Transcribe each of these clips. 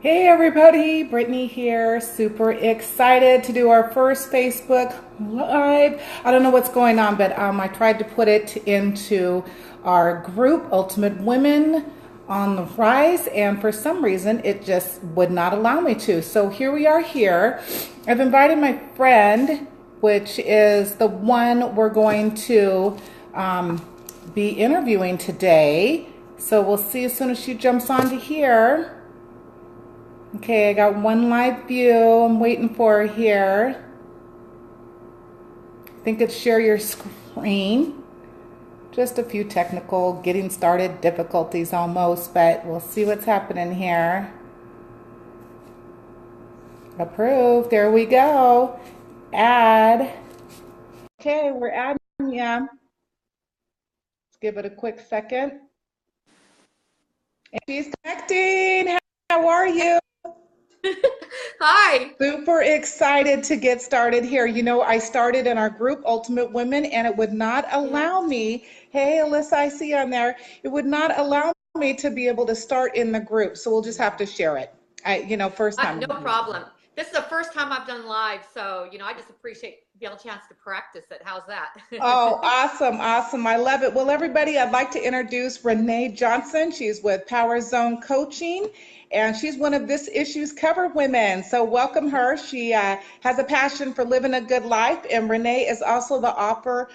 Hey everybody, Brittany here. Super excited to do our first Facebook Live. I don't know what's going on, but I tried to put it into our group, Ultimate Women on the Rise, and for some reason it just would not allow me to. So here we are here. I've invited my friend, which is the one we're going to be interviewing today. So we'll see as soon as she jumps onto here. Okay, I got one live view. I'm waiting for her here. I think it's share your screen. Just a few technical getting started difficulties almost, but we'll see what's happening here. Approved. There we go. Add. Okay, we're adding you. Let's give it a quick second. And she's connecting. How are you? Hi. Super excited to get started here. You know, I started in our group, Ultimate Women, and it would not Yeah. allow me, hey, Alyssa, I see you on there. It would not allow me to be able to start in the group. So we'll just have to share it. First time. No problem. This is the first time I've done live, so I just appreciate being a chance to practice it. How's that? Oh, awesome, awesome. I love it. Well, everybody, I'd like to introduce Rene Johnson. She's with PowerZone Coaching, and she's one of This Issue's cover women. So welcome her. She has a passion for living a good life, and Rene is also the author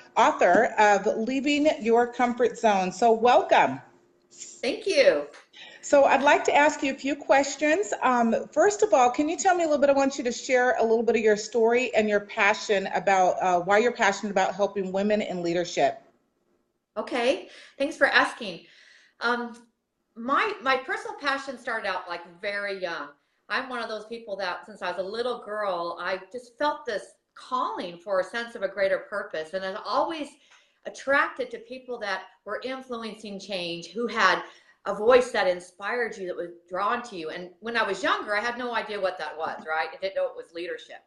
of Leaving Your Comfort Zone. So welcome. Thank you. So I'd like to ask you a few questions. First of all, can you tell me a little bit? I want you to share a little bit of your story and your passion about why you're passionate about helping women in leadership. Okay. Thanks for asking. Um, my personal passion started out like very young. I'm one of those people that since I was a little girl, I just felt this calling for a sense of a greater purpose, and I was always attracted to people that were influencing change, who had a voice that inspired you, that was drawn to you. And when I was younger, I had no idea what that was, right? I didn't know it was leadership.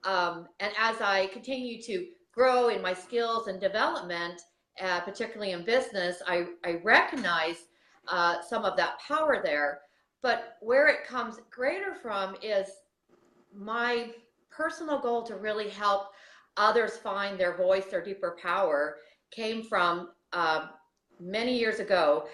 And as I continue to grow in my skills and development, particularly in business, I recognize some of that power there. But where it comes greater from is my personal goal to really help others find their voice, their deeper power, came from many years ago.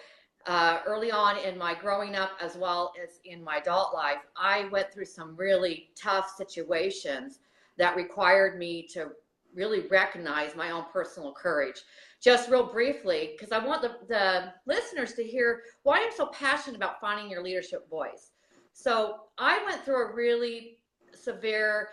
Early on in my growing up, as well as in my adult life, I went through some really tough situations that required me to really recognize my own personal courage. Just real briefly, because I want the listeners to hear why I'm so passionate about finding your leadership voice. So I went through a really severe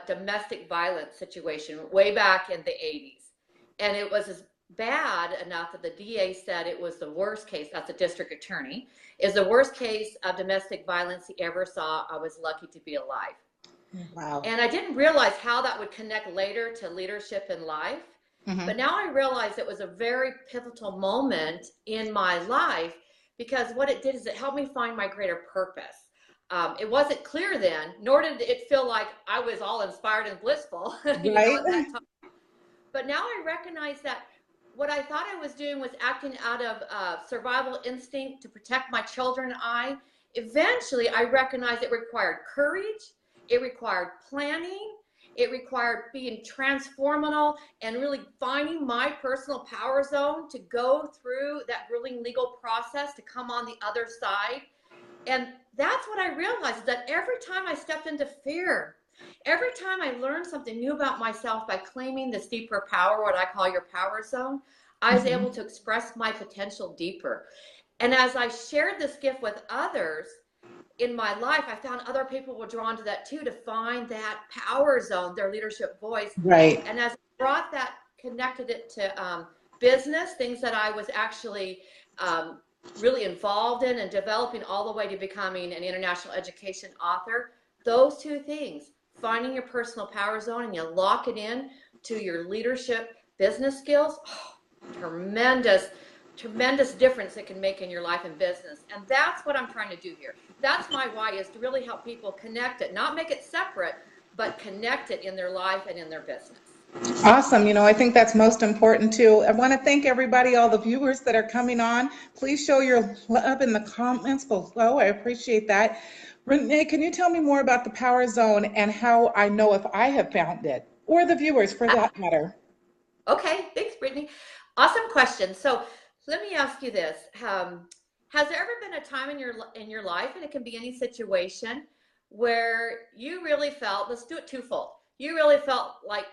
domestic violence situation way back in the 80s. And it was as bad enough that the DA said it was the worst case, that's a district attorney, is the worst case of domestic violence he ever saw. I was lucky to be alive. Wow. And I didn't realize how that would connect later to leadership in life. But now I realize it was a very pivotal moment in my life, because what it did is it helped me find my greater purpose. It wasn't clear then, nor did it feel like I was all inspired and blissful, Right? at that time. But now I recognize that what I thought I was doing was acting out of survival instinct to protect my children and I. Eventually, I recognized it required courage, it required planning, it required being transformational and really finding my personal power zone to go through that grueling legal process to come on the other side. And that's what I realized, is that every time I stepped into fear, every time I learned something new about myself by claiming this deeper power, what I call your power zone, I was able to express my potential deeper. And as I shared this gift with others in my life, I found other people were drawn to that too, to find that power zone, their leadership voice. Right. And as I brought that, connected it to business, things that I was actually really involved in and developing, all the way to becoming an international education author. Those two things, finding your personal power zone and you lock it in to your leadership business skills, tremendous, tremendous difference it can make in your life and business. And that's what I'm trying to do here. That's my why, is to really help people connect it, not make it separate, but connect it in their life and in their business. Awesome. I think that's most important too. I want to thank everybody, all the viewers that are coming on. Please show your love in the comments below. I appreciate that. Renee, can you tell me more about the Power Zone and how I know if I have found it, or the viewers for that matter? Okay, thanks, Brittany. Awesome question. So let me ask you this. Has there ever been a time in your life, and it can be any situation, where you really felt, let's do it twofold. You really felt like,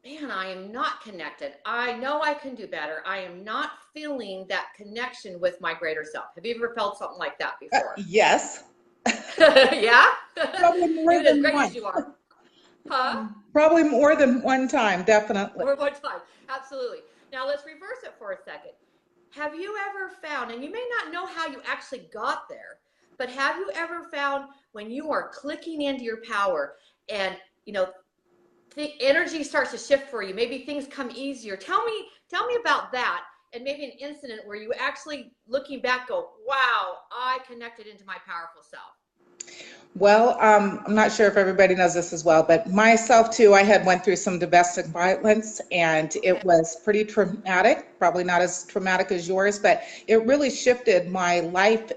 man, I am not connected. I know I can do better. I am not feeling that connection with my greater self. Have you ever felt something like that before? Yes. Yeah? Probably more You're as than great one. as you are. Huh? Probably more than one time, definitely. Or one time. Absolutely. Now let's reverse it for a second. Have you ever found, and you may not know how you actually got there, but have you ever found when you are clicking into your power and, the energy starts to shift for you, maybe things come easier? Tell me about that, and maybe an incident where you actually, looking back, go, wow, I connected into my powerful self. Well, I'm not sure if everybody knows this as well, but myself too, I had went through some domestic violence and it was pretty traumatic, probably not as traumatic as yours, but it really shifted my life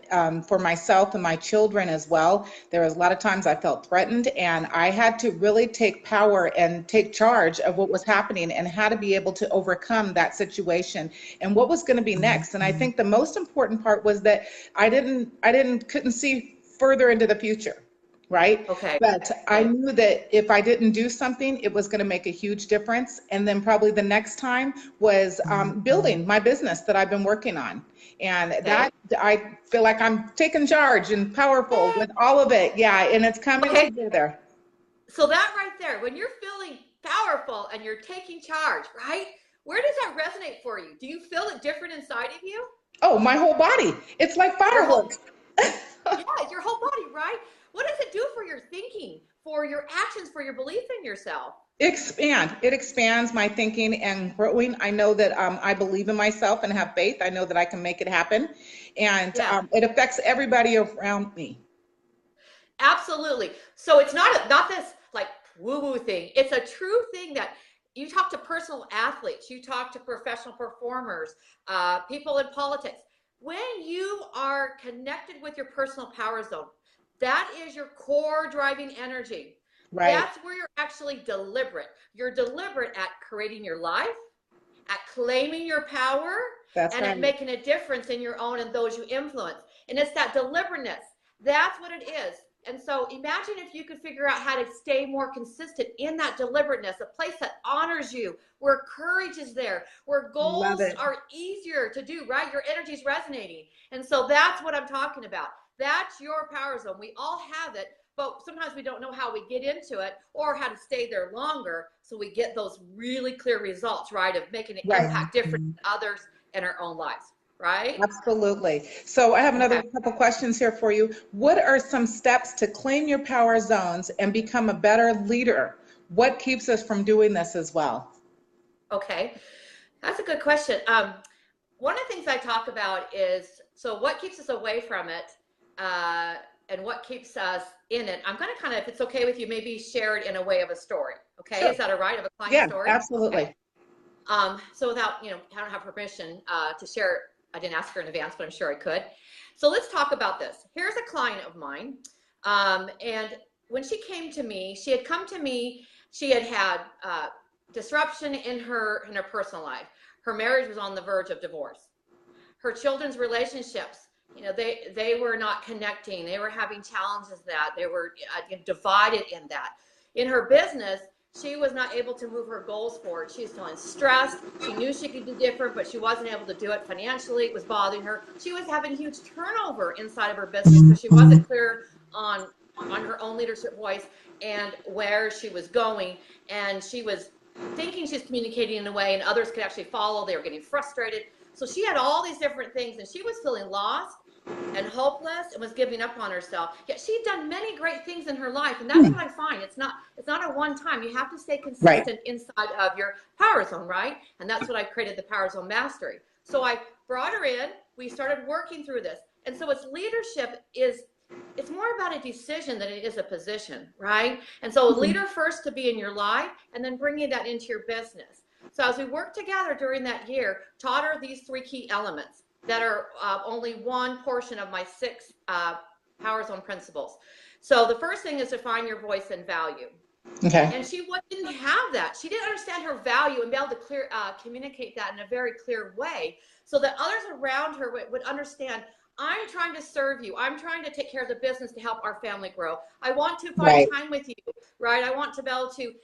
for myself and my children as well. There was a lot of times I felt threatened and I had to really take power and take charge of what was happening and how to be able to overcome that situation and what was going to be next. And I think the most important part was that couldn't see further into the future, right? Okay. But I knew that if I didn't do something, it was going to make a huge difference. And then probably the next time was building my business that I've been working on. And that I feel like I'm taking charge and powerful with all of it. Yeah, and it's coming together. So that right there, when you're feeling powerful and you're taking charge, right? Where does that resonate for you? Do you feel it different inside of you? Oh, my whole body. It's like fireworks. Yeah, it's your whole body, right? What does it do for your thinking, for your actions, for your belief in yourself? It expands my thinking and growing. I know that I believe in myself and have faith. I know that I can make it happen, and it affects everybody around me. Absolutely. So it's not this like woo-woo thing. It's a true thing that you talk to personal athletes, you talk to professional performers, people in politics. When you are connected with your personal power zone, that is your core driving energy. Right. That's where you're actually deliberate. You're deliberate at creating your life, at claiming your power, at making a difference in your own and those you influence. And it's that deliberateness. That's what it is. And so imagine if you could figure out how to stay more consistent in that deliberateness, a place that honors you, where courage is there, where goals are easier to do, right? Your energy is resonating. And so that's what I'm talking about. That's your power zone. We all have it, but sometimes we don't know how we get into it or how to stay there longer so we get those really clear results, right, of making an impact different than others in our own lives. Right? Absolutely. So I have another couple questions here for you. What are some steps to claim your power zones and become a better leader? What keeps us from doing this as well? Okay, that's a good question. One of the things I talk about is, so what keeps us away from it and what keeps us in it. I'm going to kind of, if it's okay with you, maybe share it in a way of a story. Okay, sure. Is that all right, of a client story? Yeah, absolutely. Okay. So without, I don't have permission to share it. I didn't ask her in advance, but I'm sure I could. So let's talk about this. Here's a client of mine. And when she came to me, she had come to me, she had had disruption in her personal life. Her marriage was on the verge of divorce. Her children's relationships, they were not connecting. They were having challenges that they were divided in that. In her business, she was not able to move her goals forward. She was feeling stressed. She knew she could do different, but she wasn't able to do it financially. It was bothering her. She was having huge turnover inside of her business because she wasn't clear on her own leadership voice and where she was going. And she was thinking she's communicating in a way and others could actually follow. They were getting frustrated. So she had all these different things and she was feeling lost and hopeless and was giving up on herself. Yet she'd done many great things in her life, and that's what I find. It's not a one time. You have to stay consistent inside of your power zone, right? And that's what I created, the Power Zone Mastery. So I brought her in. We started working through this, and so it's leadership is it's more about a decision than it is a position, right? And so leader first to be in your life, and then bringing that into your business. So as we worked together during that year, taught her these 3 key elements that are only one portion of my 6 PowerZone principles. So the first thing is define your voice and value. Okay. And she didn't have that. She didn't understand her value and be able to communicate that in a very clear way so that others around her would understand, I'm trying to serve you. I'm trying to take care of the business to help our family grow. I want to find time with you, right? I want to be able to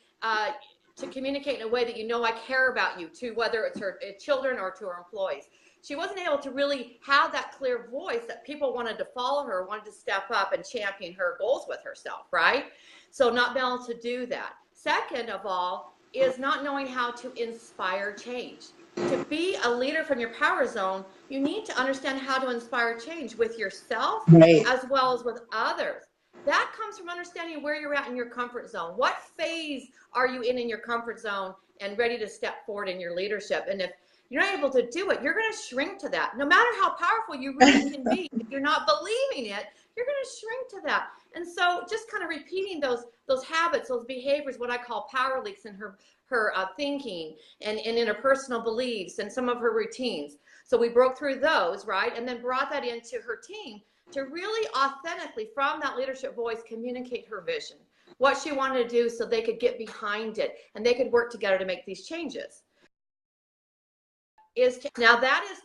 communicate in a way that you know I care about you, to whether it's her children or to her employees. She wasn't able to really have that clear voice that people wanted to follow her, wanted to step up and champion her goals with herself, right? So not being able to do that. Second of all is not knowing how to inspire change. To be a leader from your power zone, you need to understand how to inspire change with yourself as well as with others. That comes from understanding where you're at in your comfort zone. What phase are you in your comfort zone and ready to step forward in your leadership? And if you're not able to do it, you're going to shrink to that. No matter how powerful you really can be, if you're not believing it, you're going to shrink to that. And so just kind of repeating those habits, those behaviors, what I call power leaks in her thinking and in her personal beliefs and some of her routines. So we broke through those, right? And then brought that into her team to really authentically, from that leadership voice, communicate her vision, what she wanted to do so they could get behind it and they could work together to make these changes. Now that is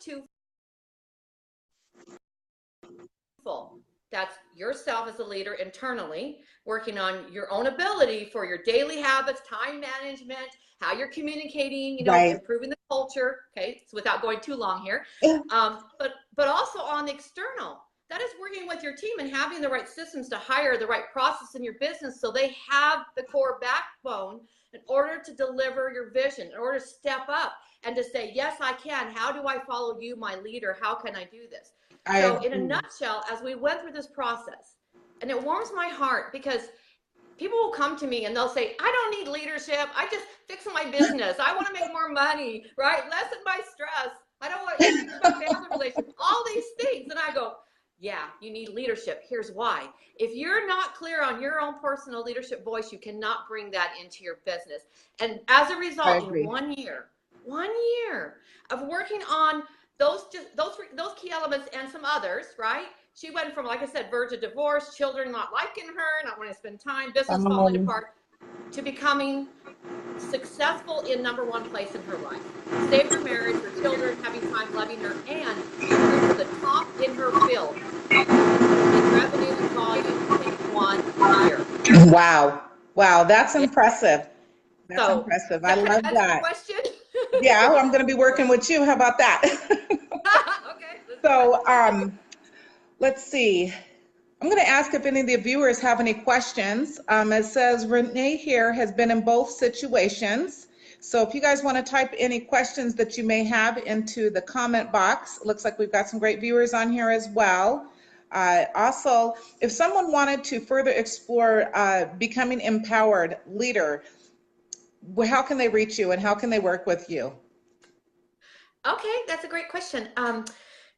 twofold. That's yourself as a leader internally, working on your own ability for your daily habits, time management, how you're communicating, improving the culture. Okay, so without going too long here, but also on the external. That is working with your team and having the right systems to hire the right process in your business so they have the core backbone in order to deliver your vision, in order to step up and to say, yes, I can. How do I follow you, my leader? How can I do this? So in a nutshell, as we went through this process, and it warms my heart because people will come to me and they'll say, I don't need leadership. I just fix my business. I want to make more money, right? Lessen my stress. I don't want to fix my family relationship, all these things. And I go, yeah, you need leadership. Here's why. If you're not clear on your own personal leadership voice, you cannot bring that into your business. And as a result, in 1 year of working on those key elements and some others, right? She went from, like I said, verge of divorce, children not liking her, not wanting to spend time, business falling apart, to becoming successful in #1 place in her life. Saved her marriage, her children, having time loving her, and to the top in her field in revenue and volume in 1 year. Wow, that's impressive. That's impressive. I love that. Question? Yeah, I'm going to be working with you. How about that? Okay. So, let's see. I'm going to ask if any of the viewers have any questions. It says Rene here has been in both situations. So if you guys want to type any questions that you may have into the comment box, it looks like we've got some great viewers on here as well. Also, if someone wanted to further explore becoming empowered leader, how can they reach you and how can they work with you? Okay, that's a great question.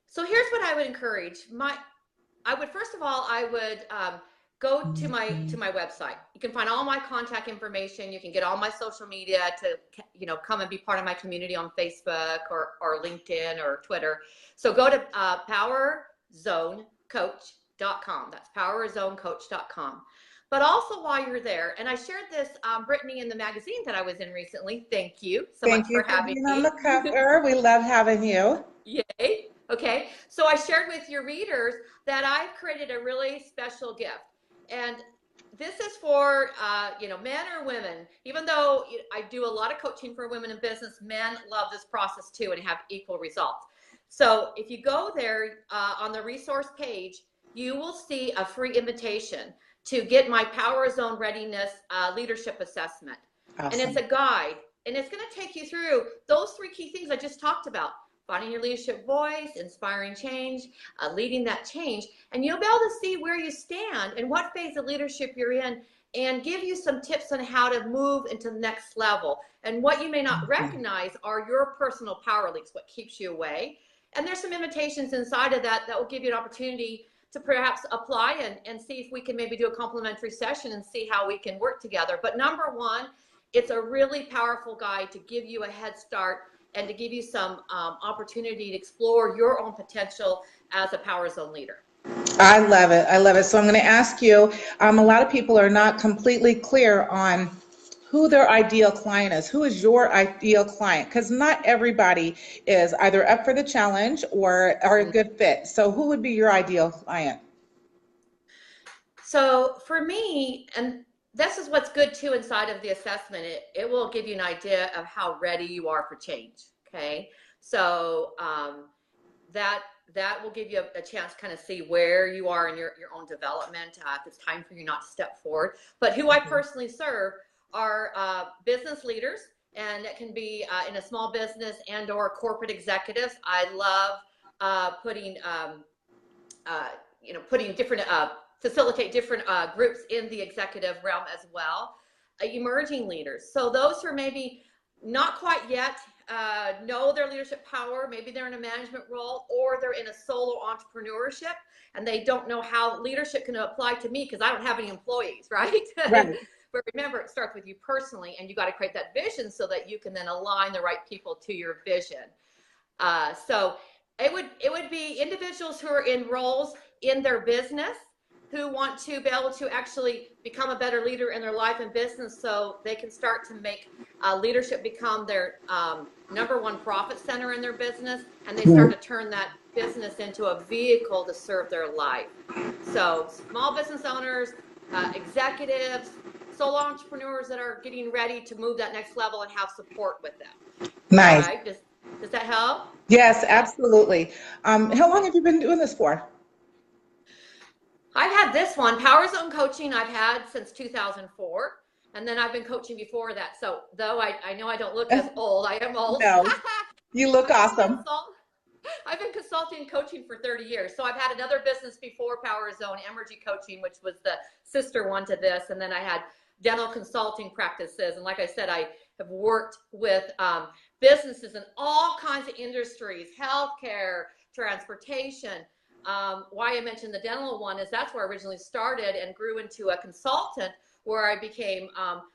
So here's what I would encourage. First of all, I would go to my website. You can find all my contact information. You can get all my social media to come and be part of my community on Facebook or LinkedIn or Twitter. So go to PowerZoneCoach.com. That's PowerZoneCoach.com. But also while you're there, and I shared this, Brittany, in the magazine that I was in recently. Thank you so much for having me. On the cover. We love having you. Yay. Okay. So I shared with your readers that I've created a really special gift. And this is for, men or women. Even though I do a lot of coaching for women in business, men love this process too and have equal results. So if you go there on the resource page, you will see a free invitation to get my Power Zone Readiness Leadership Assessment. Awesome. And it's a guide, and it's going to take you through those 3 key things I just talked about: finding your leadership voice, inspiring change, leading that change, and you'll be able to see where you stand and what phase of leadership you're in, and give you some tips on how to move into the next level. And what you may not recognize are your personal power leaks, what keeps you away. And there's some invitations inside of that will give you an opportunity to perhaps apply and see if we can maybe do a complimentary session and see how we can work together. But number one, it's a really powerful guide to give you a head start and to give you some opportunity to explore your own potential as a PowerZone leader. I love it. I love it. So I'm going to ask you, a lot of people are not completely clear on who their ideal client is. Who is your ideal client? Because not everybody is either up for the challenge or are a good fit. So who would be your ideal client? So for me, and this is what's good too inside of the assessment, it will give you an idea of how ready you are for change. Okay. So that will give you a chance to kind of see where you are in your own development, if it's time for you not to step forward. But who I personally serve are business leaders, and it can be in a small business and or corporate executives. I love putting different facilitate different groups in the executive realm as well. Emerging leaders, so those who are maybe not quite yet know their leadership power, maybe they're in a management role or they're in a solo entrepreneurship and they don't know how leadership can apply to me because I don't have any employees, right? Right. But remember, it starts with you personally, and you got to create that vision so that you can then align the right people to your vision. So it would be individuals who are in roles in their business who want to be able to actually become a better leader in their life and business so they can start to make leadership become their number one profit center in their business, and they start to turn that business into a vehicle to serve their life. So small business owners, executives, solo entrepreneurs that are getting ready to move that next level and have support with them. Nice. All right? Does that help? Yes, absolutely. How long have you been doing this for? I've had this one, PowerZone coaching, I've had since 2004. And then I've been coaching before that. So though I know I don't look as old, I am old. No, you look awesome. I've been consulting and coaching for 30 years. So I've had another business before PowerZone, Emergy Coaching, which was the sister one to this. And then I had dental consulting practices. And like I said, I have worked with businesses in all kinds of industries, healthcare, transportation. Why I mentioned the dental one is that's where I originally started and grew into a consultant, where I became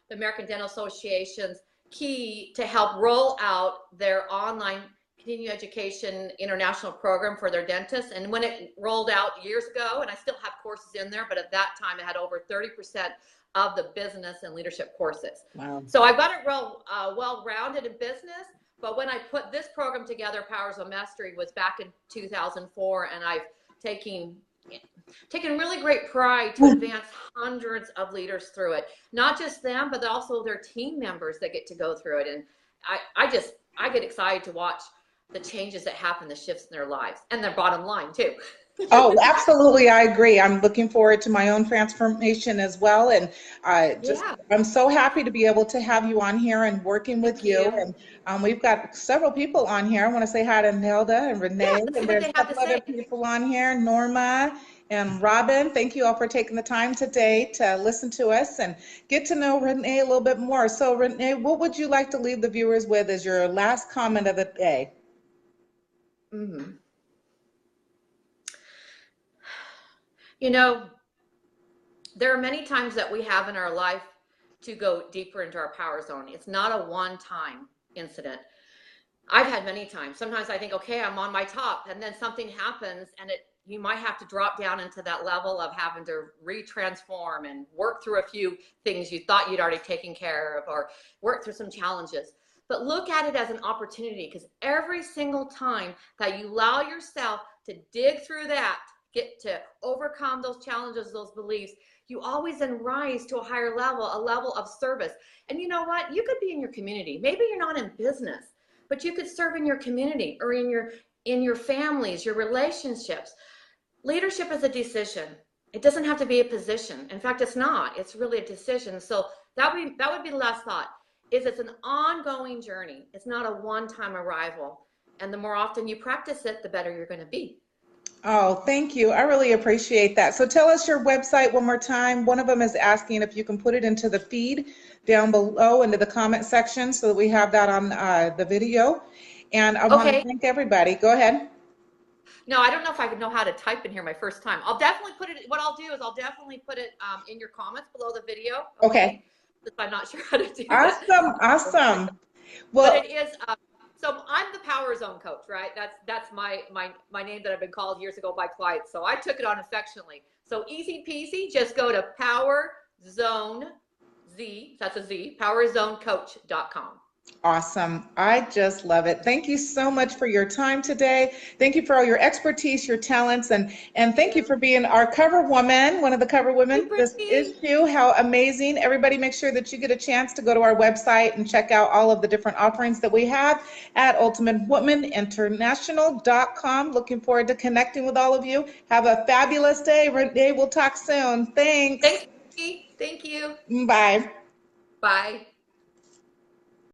the American Dental Association's key to help roll out their online continuing education international program for their dentists. And when it rolled out years ago, and I still have courses in there, but at that time it had over 30% of the business and leadership courses. Wow. So I've got it well-rounded in business, but when I put this program together, PowerZone Mastery, was back in 2004, and I've taken really great pride to advance hundreds of leaders through it. Not just them, but also their team members that get to go through it. And I get excited to watch the changes that happen, the shifts in their lives, and their bottom line too. Oh, absolutely. I agree. I'm looking forward to my own transformation as well. And I'm so happy to be able to have you on here and working with you. And we've got several people on here. I want to say hi to Nelda and Rene. And there's a couple other people on here, Norma and Robin. Thank you all for taking the time today to listen to us and get to know Rene a little bit more. So Rene, what would you like to leave the viewers with as your last comment of the day? Mm-hmm. You know, there are many times that we have in our life to go deeper into our power zone. It's not a one-time incident. I've had many times. Sometimes I think, okay, I'm on my top, and then something happens, and you might have to drop down into that level of having to retransform and work through a few things you thought you'd already taken care of, or work through some challenges. But look at it as an opportunity, because every single time that you allow yourself to dig through that, get to overcome those challenges, those beliefs, you always then rise to a higher level, a level of service. And you know what? You could be in your community. Maybe you're not in business, but you could serve in your community or in your families, your relationships. Leadership is a decision. It doesn't have to be a position. In fact, it's not. It's really a decision. So that would be the last thought. It's an ongoing journey. It's not a one-time arrival. And the more often you practice it, the better you're going to be. Oh, thank you. I really appreciate that. So tell us your website one more time. One of them is asking if you can put it into the feed down below into the comment section so that we have that on the video. And I want to thank everybody. Go ahead. No, I don't know if I know how to type in here my first time. I'll definitely put it, what I'll do is I'll definitely put it in your comments below the video, Okay. okay? Since I'm not sure how to do that. Awesome. Awesome. But Well, it is, so I'm the Power Zone coach, right? That's my name that I've been called years ago by clients. So I took it on affectionately. So easy peasy, just go to PowerZone, Z, that's a Z, PowerZoneCoach.com. awesome. I just love it. Thank you so much for your time today. Thank you for all your expertise, your talents, and thank you for being our cover woman, one of the cover Hey, women this Brittany. issue. How amazing. Everybody make sure that you get a chance to go to our website and check out all of the different offerings that we have at ultimatewomaninternational.com. Looking forward to connecting with all of you. Have a fabulous day. Rene, we'll talk soon. Thanks. Thanks, Brittany. Thank you. Bye. Bye.